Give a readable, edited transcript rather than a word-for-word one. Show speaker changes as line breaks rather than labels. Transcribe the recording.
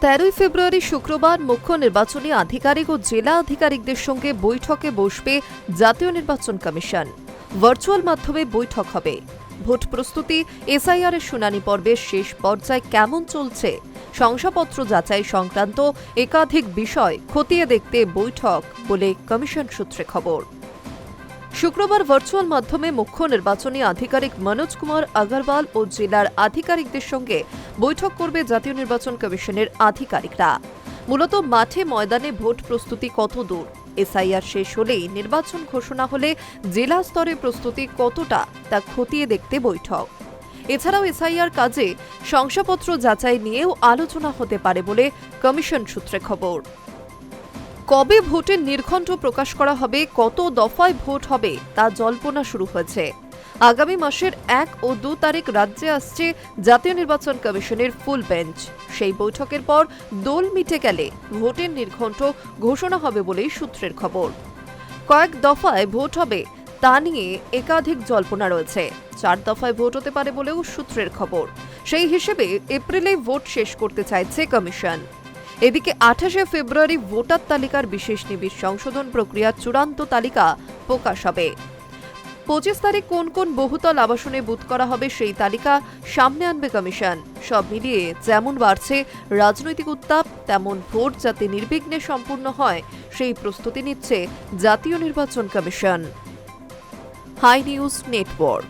13 ফেব্রুয়ারি শুক্রবার মুখ্য নির্বাচনী আধিকারিক ও জেলা আধিকারিকদের সঙ্গে বৈঠকে বসবে জাতীয় নির্বাচন কমিশন। ভার্চুয়াল মাধ্যমে বৈঠক হবে। ভোট প্রস্তুতি, এসআইআর এর শুনানি পর্বের শেষ পর্যায়ে কেমন চলছে, শংসাপত্র যাচাই সংক্রান্ত একাধিক বিষয় খতিয়ে দেখতে বৈঠক বলে কমিশন সূত্রে খবর। শুক্রবার ভার্চুয়াল মাধ্যমে মুখ্য নির্বাচনী আধিকারিক মনোজ কুমার আগরওয়াল ও জেলার আধিকারিকদের সঙ্গে বৈঠক করবে জাতীয় নির্বাচন কমিশনের আধিকারিকরা। মূলত মাঠে ময়দানে ভোট প্রস্তুতি কত দূর, এসআইআর শেষ হলেই নির্বাচন ঘোষণা হলে জেলা স্তরে প্রস্তুতি কতটা তা খতিয়ে দেখতে বৈঠক। এছাড়াও এসআইআর কাজে শংসাপত্র যাচাই নিয়েও আলোচনা হতে পারে বলে কমিশন সূত্রে খবর। কবে ভোটের নির্ঘণ্ট প্রকাশ করা হবে, কত দফায় ভোট হবে তা জল্পনা শুরু হয়েছে। আগামী মাসের 1 ও 2 তারিখ রাজ্যে আসছে জাতীয় নির্বাচন কমিশনের ফুল বেঞ্চ। সেই বৈঠকের পর দোল মিটে গেলে ভোটের নির্ঘণ্ট ঘোষণা হবে বলেই সূত্রের খবর। কয়েক দফায় ভোট হবে তা নিয়ে একাধিক জল্পনা রয়েছে। 4 দফায় ভোট হতে পারে বলেও সূত্রের খবর। সেই হিসেবে এপ্রিলে ভোট শেষ করতে চাইছে কমিশন। এদিকে 28 ফেব্রুয়ারি ভোটার তালিকার বিশেষ নিবিড় সংশোধন প্রক্রিয়ার চূড়ান্ত তালিকা প্রকাশ হবে। 25 তারিখ কোন কোন বহুতল আবাসনে বুথ করা হবে সেই তালিকা সামনে আনবে কমিশন। সব মিলিয়ে যেমন বাড়ছে রাজনৈতিক উত্তাপ, তেমন ভোট যাতে নির্বিঘ্নে সম্পূর্ণ হয় সেই প্রস্তুতি নিচ্ছে জাতীয় নির্বাচন কমিশন। High news network.